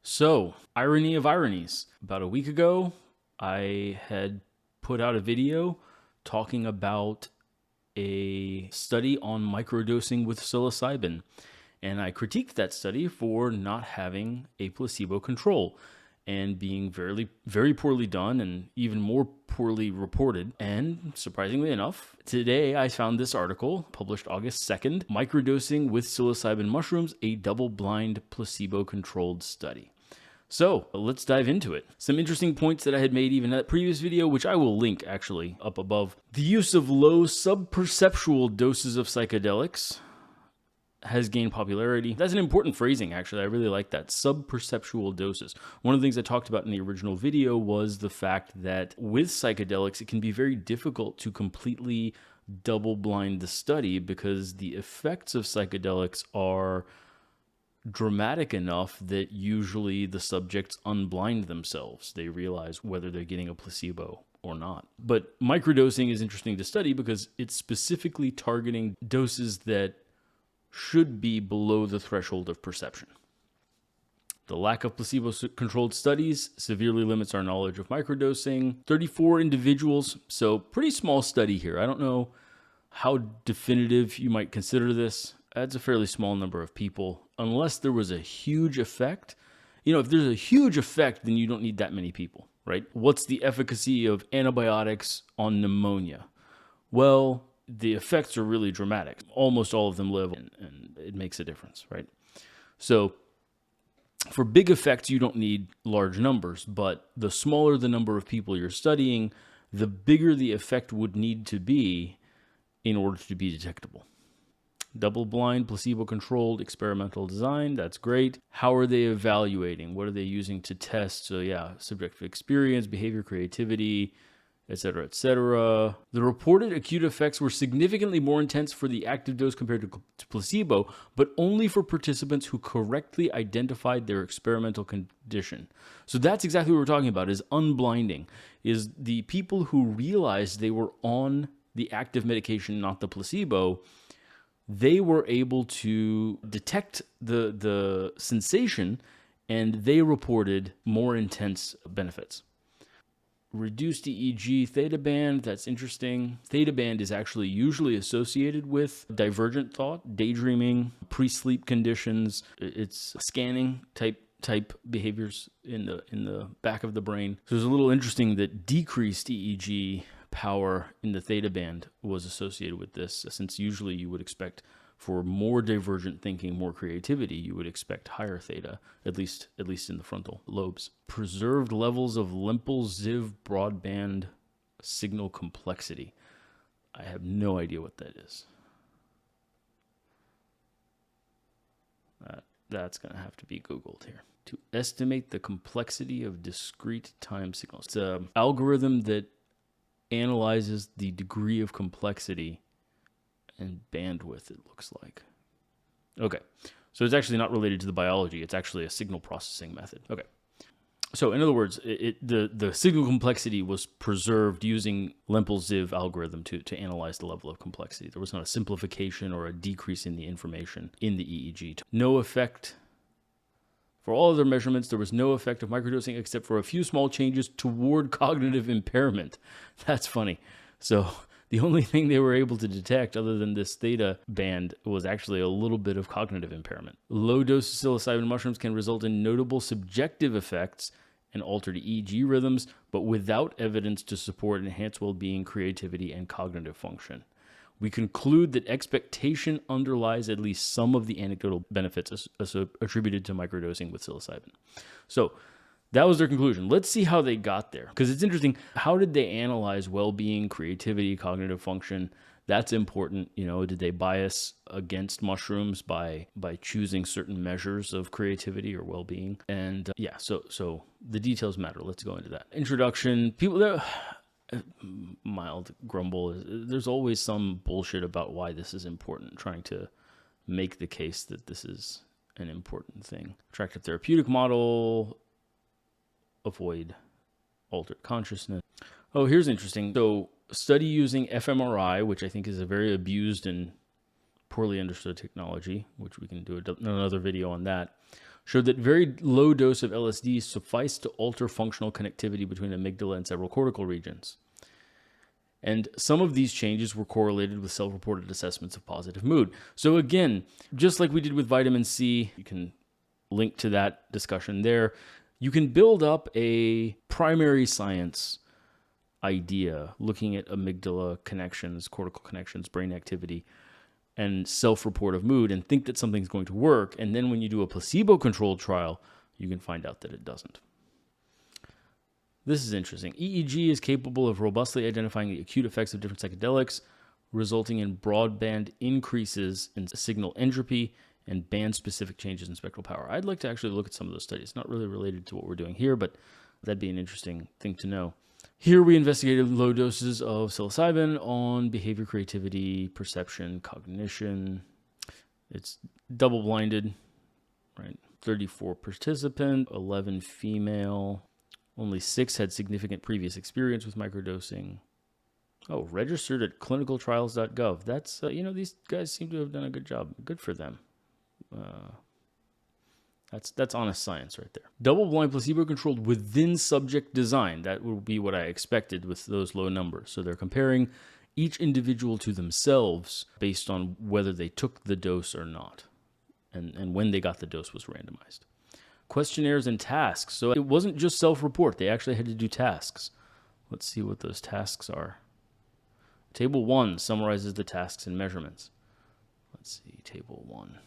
So, irony of ironies. About a week ago, I had put out a video talking about a study on microdosing with psilocybin. And I critiqued that study for not having a placebo control and being very poorly done and even more poorly reported. And surprisingly enough, today I found this article published August 2nd, Microdosing with Psilocybin Mushrooms, a double-blind placebo-controlled study. So let's dive into it. Some interesting points that I had made even in that previous video, which I will link actually up above. The use of low subperceptual doses of psychedelics has gained popularity. That's an important phrasing, actually. I really like that. Subperceptual doses. One of the things I talked about in the original video was the fact that with psychedelics, it can be very difficult to completely double-blind the study because the effects of psychedelics are dramatic enough that usually the subjects unblind themselves. They realize whether they're getting a placebo or not. But microdosing is interesting to study because it's specifically targeting doses that should be below the threshold of perception. The lack of placebo-controlled studies severely limits our knowledge of microdosing. 34 individuals, so pretty small study here. I don't know how definitive you might consider this. That's a fairly small number of people, unless there was a huge effect. You know, if there's a huge effect, then you don't need that many people, right? What's the efficacy of antibiotics on pneumonia? Well, the effects are really dramatic. Almost all of them live, and it makes a difference, right? So for big effects, you don't need large numbers, but the smaller the number of people you're studying, the bigger the effect would need to be in order to be detectable. Double-blind, placebo-controlled experimental design, that's great. How are they evaluating? What are they using to test? So yeah, subjective experience, behavior, creativity, etc., etc. The reported acute effects were significantly more intense for the active dose compared to placebo, but only for participants who correctly identified their experimental condition. So that's exactly what we're talking about, is unblinding, is the people who realized they were on the active medication, not the placebo, they were able to detect the sensation, and they reported more intense benefits. Reduced EEG theta band, that's interesting. Theta band is actually usually associated with divergent thought, daydreaming, pre-sleep conditions. It's scanning type behaviors in the back of the brain. So it's a little interesting that decreased EEG power in the theta band was associated with this, since usually you would expect for more divergent thinking, more creativity, you would expect higher theta, at least in the frontal lobes. Preserved levels of limpal-ziv broadband signal complexity. I have no idea what that is. That's going to have to be Googled here. To estimate the complexity of discrete time signals. It's an algorithm that analyzes the degree of complexity and bandwidth, it looks like. Okay, so it's actually not related to the biology. It's actually a signal processing method. Okay, so in other words, the signal complexity was preserved using limpal-ziv algorithm to analyze the level of complexity. There was not a simplification or a decrease in the information in the EEG. No effect. For all other measurements, there was no effect of microdosing except for a few small changes toward cognitive impairment. That's funny. So the only thing they were able to detect other than this theta band was actually a little bit of cognitive impairment. Low doses of psilocybin mushrooms can result in notable subjective effects and altered EEG rhythms, but without evidence to support enhanced well-being, creativity, and cognitive function. We conclude that expectation underlies at least some of the anecdotal benefits attributed to microdosing with psilocybin. So that was their conclusion. Let's see how they got there, because it's interesting. How did they analyze well-being, creativity, cognitive function? That's important. You know, did they bias against mushrooms by choosing certain measures of creativity or well-being? And so the details matter. Let's go into that. Introduction. People there. Mild grumble. There's always some bullshit about why this is important, trying to make the case that this is an important thing. Attractive therapeutic model. Avoid altered consciousness. Oh, here's interesting. So, study using fMRI, which I think is a very abused and poorly understood technology, which we can do another video on that, showed that very low dose of LSD sufficed to alter functional connectivity between amygdala and several cortical regions. And some of these changes were correlated with self-reported assessments of positive mood. So again, just like we did with vitamin C, you can link to that discussion there. You can build up a primary science idea looking at amygdala connections, cortical connections, brain activity, and self-report of mood and think that something's going to work. And then when you do a placebo-controlled trial, you can find out that it doesn't. This is interesting. EEG is capable of robustly identifying the acute effects of different psychedelics, resulting in broadband increases in signal entropy and band-specific changes in spectral power. I'd like to actually look at some of those studies. Not really related to what we're doing here, but that'd be an interesting thing to know. Here we investigated low doses of psilocybin on behavior, creativity, perception, cognition. It's double-blinded, right? 34 participant, 11 female. Only 6 had significant previous experience with microdosing. Oh, registered at clinicaltrials.gov. That's, these guys seem to have done a good job. Good for them. That's honest science right there. Double-blind, placebo-controlled within subject design. That would be what I expected with those low numbers. So they're comparing each individual to themselves based on whether they took the dose or not. And when they got the dose was randomized. Questionnaires and tasks. So it wasn't just self-report. They actually had to do tasks. Let's see what those tasks are. Table 1 summarizes the tasks and measurements. Let's see, table 1.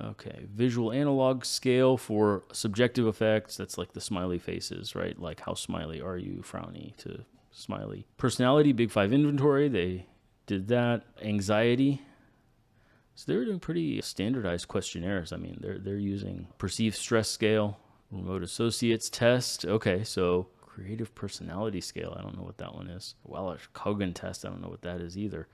Okay, visual analog scale for subjective effects. That's like the smiley faces, right? Like how smiley are you, frowny to smiley. Personality, Big 5 inventory. They did that. Anxiety. So they were doing pretty standardized questionnaires. I mean, they're using perceived stress scale, remote associates test. Okay, so creative personality scale. I don't know what that one is. Welch-Cogan test. I don't know what that is either.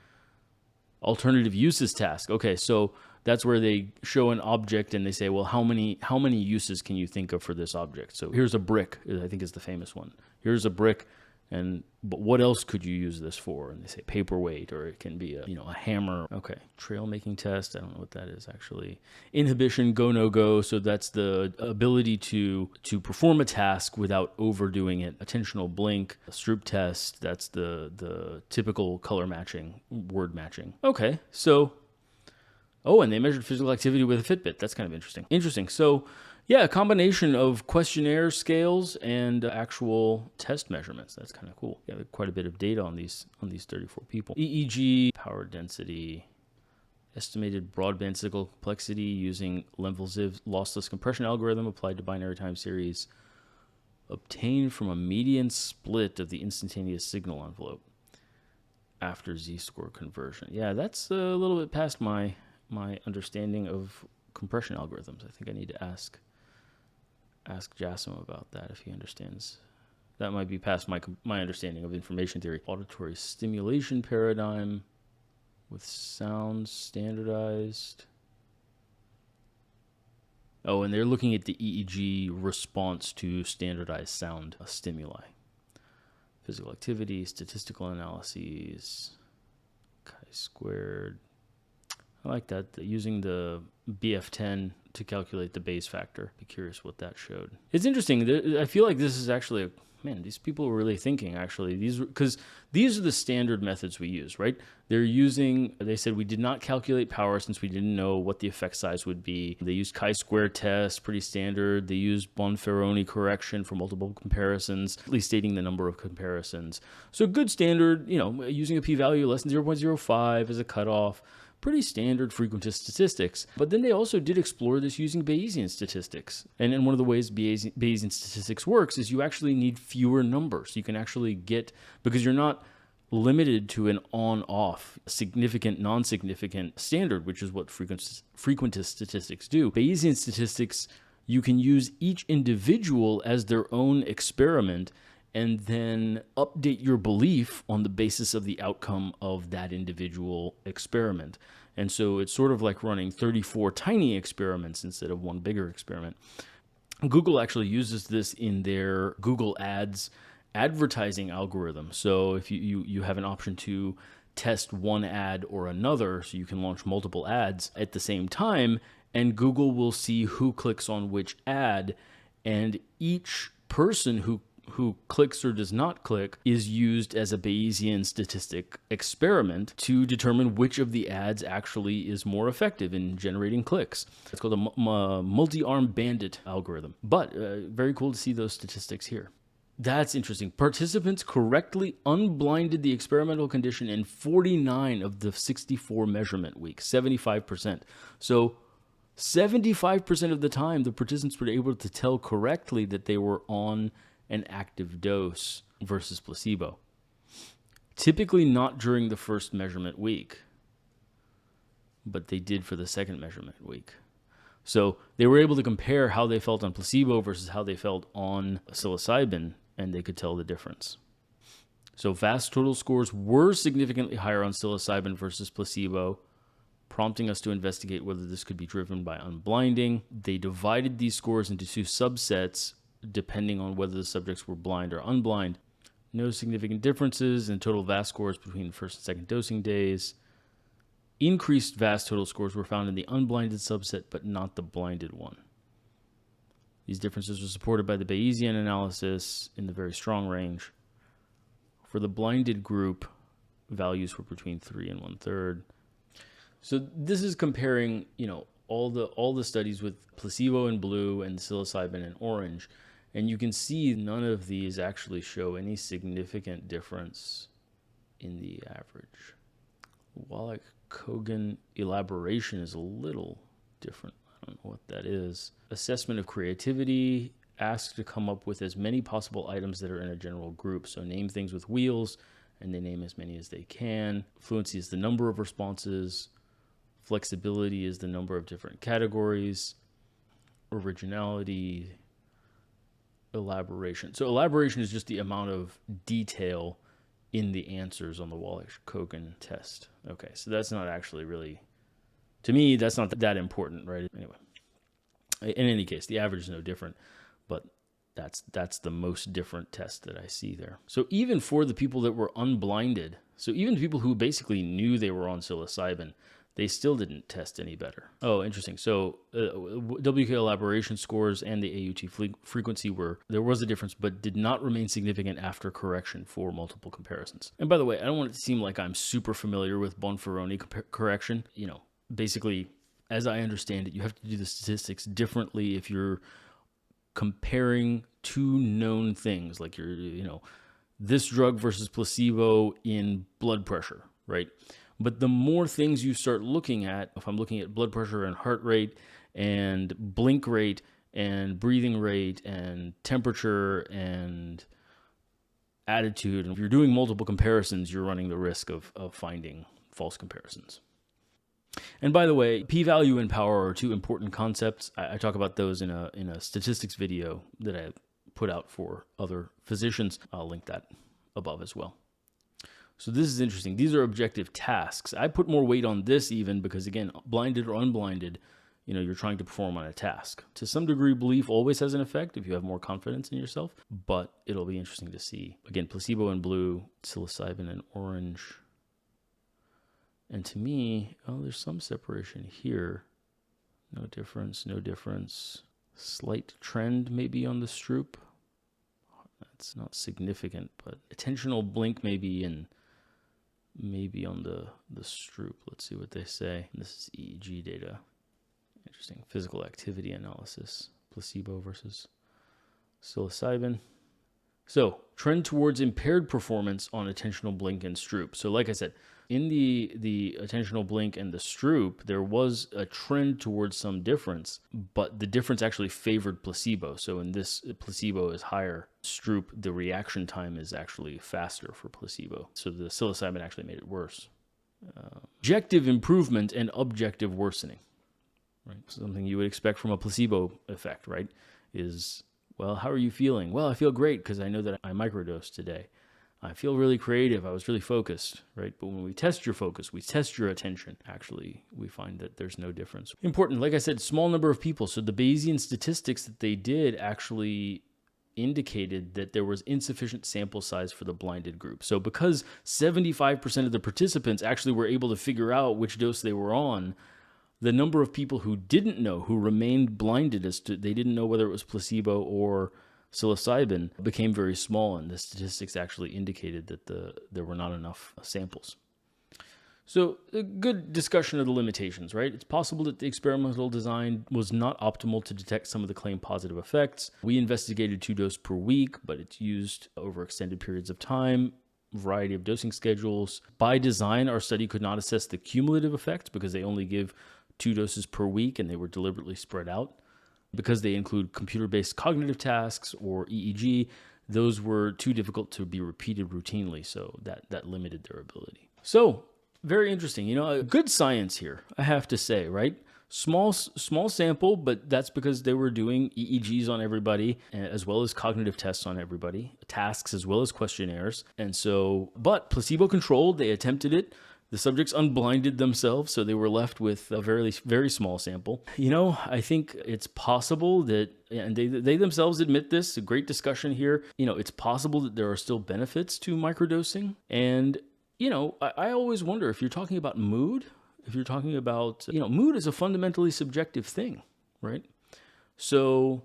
Alternative uses task. Okay, so that's where they show an object and they say, well, how many uses can you think of for this object? So here's a brick, I think is the famous one. Here's a brick, but what else could you use this for? And they say paperweight, or it can be a hammer. Okay, trail making test. I don't know what that is actually. Inhibition, go no go. So that's the ability to perform a task without overdoing it. Attentional blink, Stroop test. That's the typical color matching, word matching. Okay, so and they measured physical activity with a Fitbit. That's kind of interesting. So yeah, a combination of questionnaire scales and actual test measurements. That's kind of cool. Yeah, quite a bit of data on these 34 people. EEG, power density, estimated broadband signal complexity using Lenvelsiv's lossless compression algorithm applied to binary time series, obtained from a median split of the instantaneous signal envelope after Z-score conversion. Yeah, that's a little bit past my understanding of compression algorithms. I think I need to ask Jassim about that if he understands. That might be past my understanding of information theory. Auditory stimulation paradigm with sound standardized. Oh, and they're looking at the EEG response to standardized sound stimuli. Physical activity, statistical analyses, chi-squared. I like that, using the BF10 to calculate the Bayes factor. Be curious what that showed. It's interesting. I feel like this is actually, these people were really thinking, actually. Because these are the standard methods we use, right? They said we did not calculate power since we didn't know what the effect size would be. They used chi-square test, pretty standard. They used Bonferroni correction for multiple comparisons, at least stating the number of comparisons. So good standard, using a p-value less than 0.05 as a cutoff. Pretty standard frequentist statistics. But then they also did explore this using Bayesian statistics. And one of the ways Bayesian statistics works is you actually need fewer numbers. You can actually because you're not limited to an on-off, significant, non-significant standard, which is what frequentist statistics do. Bayesian statistics, you can use each individual as their own experiment and then update your belief on the basis of the outcome of that individual experiment. And so it's sort of like running 34 tiny experiments instead of one bigger experiment. Google actually uses this in their Google Ads advertising algorithm. So if you have an option to test one ad or another, so you can launch multiple ads at the same time, and Google will see who clicks on which ad, and each person who clicks or does not click is used as a Bayesian statistic experiment to determine which of the ads actually is more effective in generating clicks. It's called a multi-arm bandit algorithm. But very cool to see those statistics here. That's interesting. Participants correctly unblinded the experimental condition in 49 of the 64 measurement weeks, 75%. So 75% of the time, the participants were able to tell correctly that they were on an active dose versus placebo. Typically not during the first measurement week, but they did for the second measurement week. So they were able to compare how they felt on placebo versus how they felt on psilocybin, and they could tell the difference. So VAS total scores were significantly higher on psilocybin versus placebo, prompting us to investigate whether this could be driven by unblinding. They divided these scores into two subsets depending on whether the subjects were blind or unblind. No significant differences in total VAS scores between the first and second dosing days. Increased VAS total scores were found in the unblinded subset, but not the blinded one. These differences were supported by the Bayesian analysis in the very strong range. For the blinded group, values were between 3 and 1/3. So this is comparing, all the studies with placebo in blue and psilocybin in orange. And you can see none of these actually show any significant difference in the average. Wallach-Kogan elaboration is a little different. I don't know what that is. Assessment of creativity asks to come up with as many possible items that are in a general group. So name things with wheels, and they name as many as they can. Fluency is the number of responses. Flexibility is the number of different categories. Originality, elaboration. So elaboration is just the amount of detail in the answers on the Wallach-Kogan test. Okay, so that's not actually really, to me, that's not that important, right? Anyway, in any case, the average is no different, but that's the most different test that I see there. So even for the people that were unblinded, so even people who basically knew they were on psilocybin, they still didn't test any better. Oh, interesting. So WK elaboration scores and the AUT frequency there was a difference, but did not remain significant after correction for multiple comparisons. And by the way, I don't want it to seem like I'm super familiar with Bonferroni correction. Basically, as I understand it, you have to do the statistics differently if you're comparing two known things, like this drug versus placebo in blood pressure, right? But the more things you start looking at, if I'm looking at blood pressure and heart rate and blink rate and breathing rate and temperature and attitude, and if you're doing multiple comparisons, you're running the risk of finding false comparisons. And by the way, p-value and power are two important concepts. I talk about those in a statistics video that I put out for other physicians. I'll link that above as well. So this is interesting. These are objective tasks. I put more weight on this even because, again, blinded or unblinded, you're trying to perform on a task. To some degree, belief always has an effect if you have more confidence in yourself, but it'll be interesting to see. Again, placebo in blue, psilocybin in orange. And to me, there's some separation here. No difference. Slight trend maybe on the Stroop. That's not significant, but attentional blink maybe on the Stroop. Let's see what they say. This is EEG data. Interesting. Physical activity analysis. Placebo versus psilocybin. So, trend towards impaired performance on attentional blink and Stroop. So, like I said, in the attentional blink and the Stroop, there was a trend towards some difference, but the difference actually favored placebo. So in this, placebo is higher. Stroop, the reaction time is actually faster for placebo. So the psilocybin actually made it worse. Objective improvement and objective worsening, right? Something you would expect from a placebo effect, right? Is, well, how are you feeling? Well, I feel great because I know that I microdosed today. I feel really creative. I was really focused, right? But when we test your focus, we test your attention, actually, we find that there's no difference. Important, like I said, small number of people. So the Bayesian statistics that they did actually indicated that there was insufficient sample size for the blinded group. So because 75% of the participants actually were able to figure out which dose they were on, the number of people who didn't know, who remained blinded as to, they didn't know whether it was placebo or psilocybin, became very small, and the statistics actually indicated that there were not enough samples. So a good discussion of the limitations, right? It's possible that the experimental design was not optimal to detect some of the claimed positive effects. We investigated 2 doses per week, but it's used over extended periods of time, variety of dosing schedules. By design, our study could not assess the cumulative effects because they only give 2 doses per week and they were deliberately spread out. Because they include computer-based cognitive tasks or EEG, those were too difficult to be repeated routinely, so that limited their ability. So, very interesting. Good science here, I have to say, right? Small sample, but that's because they were doing EEGs on everybody, as well as cognitive tests on everybody, tasks as well as questionnaires. And so, but placebo-controlled, they attempted it. The subjects unblinded themselves, so they were left with a very, very small sample. I think it's possible that, and they themselves admit this, a great discussion here, it's possible that there are still benefits to microdosing. And, I always wonder if you're talking about mood, if you're talking about, mood is a fundamentally subjective thing, right? So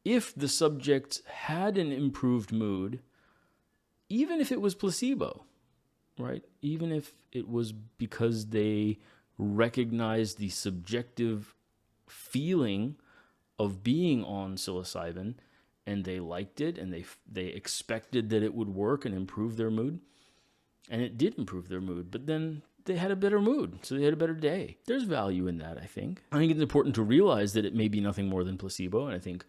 if the subject had an improved mood, even if it was placebo, right? Even if it was because they recognized the subjective feeling of being on psilocybin and they liked it and they expected that it would work and improve their mood, and it did improve their mood, but then they had a better mood, so they had a better day. There's value in that, I think. I think it's important to realize that it may be nothing more than placebo, and I think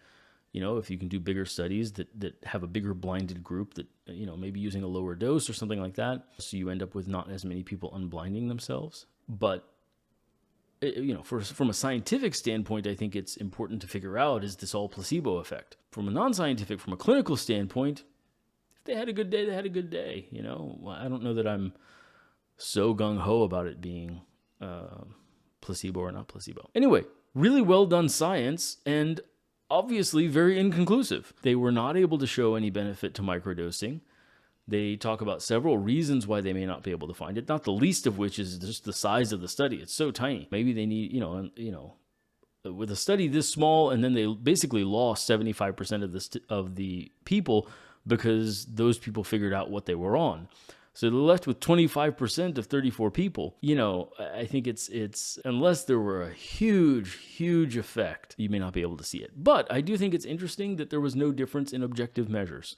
if you can do bigger studies that have a bigger blinded group that, maybe using a lower dose or something like that, so you end up with not as many people unblinding themselves. But, from a scientific standpoint, I think it's important to figure out, is this all placebo effect? From a non-scientific, from a clinical standpoint, if they had a good day, they had a good day. I don't know that I'm so gung-ho about it being placebo or not placebo. Anyway, really well done science, and obviously very inconclusive. They were not able to show any benefit to microdosing. They talk about several reasons why they may not be able to find it, not the least of which is just the size of the study. It's so tiny. Maybe they need, with a study this small, and then they basically lost 75% of the people because those people figured out what they were on. So they're left with 25% of 34 people. I think it's unless there were a huge effect, you may not be able to see it. But I do think it's interesting that there was no difference in objective measures.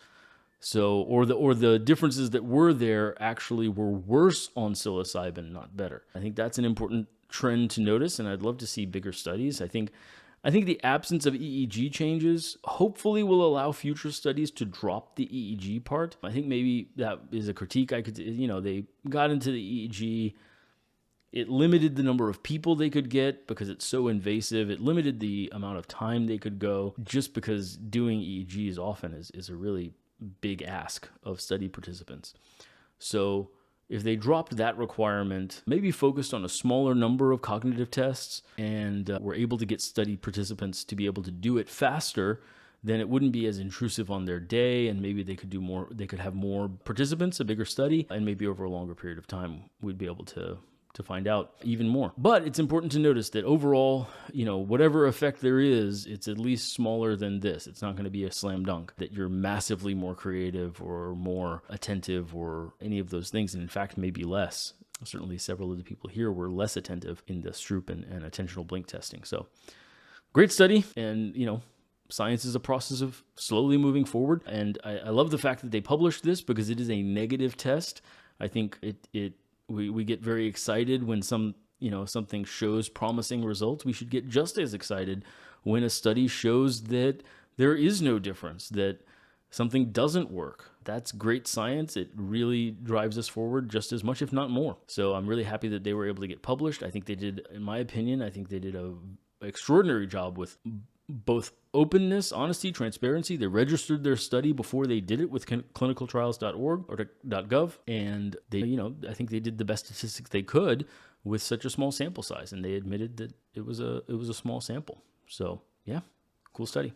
So, or the differences that were there actually were worse on psilocybin, not better. I think that's an important trend to notice, and I'd love to see bigger studies. I think the absence of EEG changes hopefully will allow future studies to drop the EEG part. I think maybe that is a critique I could, they got into the EEG. It limited the number of people they could get because it's so invasive. It limited the amount of time they could go, just because doing EEGs often is a really big ask of study participants. So if they dropped that requirement, maybe focused on a smaller number of cognitive tests, and were able to get study participants to be able to do it faster, then it wouldn't be as intrusive on their day, and maybe they could do more. They could have more participants, a bigger study, and maybe over a longer period of time, we'd be able to find out even more. But it's important to notice that overall, whatever effect there is, it's at least smaller than this. It's not going to be a slam dunk that you're massively more creative or more attentive or any of those things. And in fact, maybe less. Certainly several of the people here were less attentive in the Stroop and attentional blink testing. So great study. And, science is a process of slowly moving forward. And I love the fact that they published this because it is a negative test. I think we get very excited when something shows promising results. We should get just as excited when a study shows that there is no difference, that something doesn't work. That's great science. It really drives us forward just as much, if not more. So I'm really happy that they were able to get published. I think they did, in my opinion, an extraordinary job with both openness, honesty, transparency. They registered their study before they did it with clinicaltrials.org or .gov, and they, I think they did the best statistics they could with such a small sample size, and they admitted that it was a small sample. So yeah, cool study.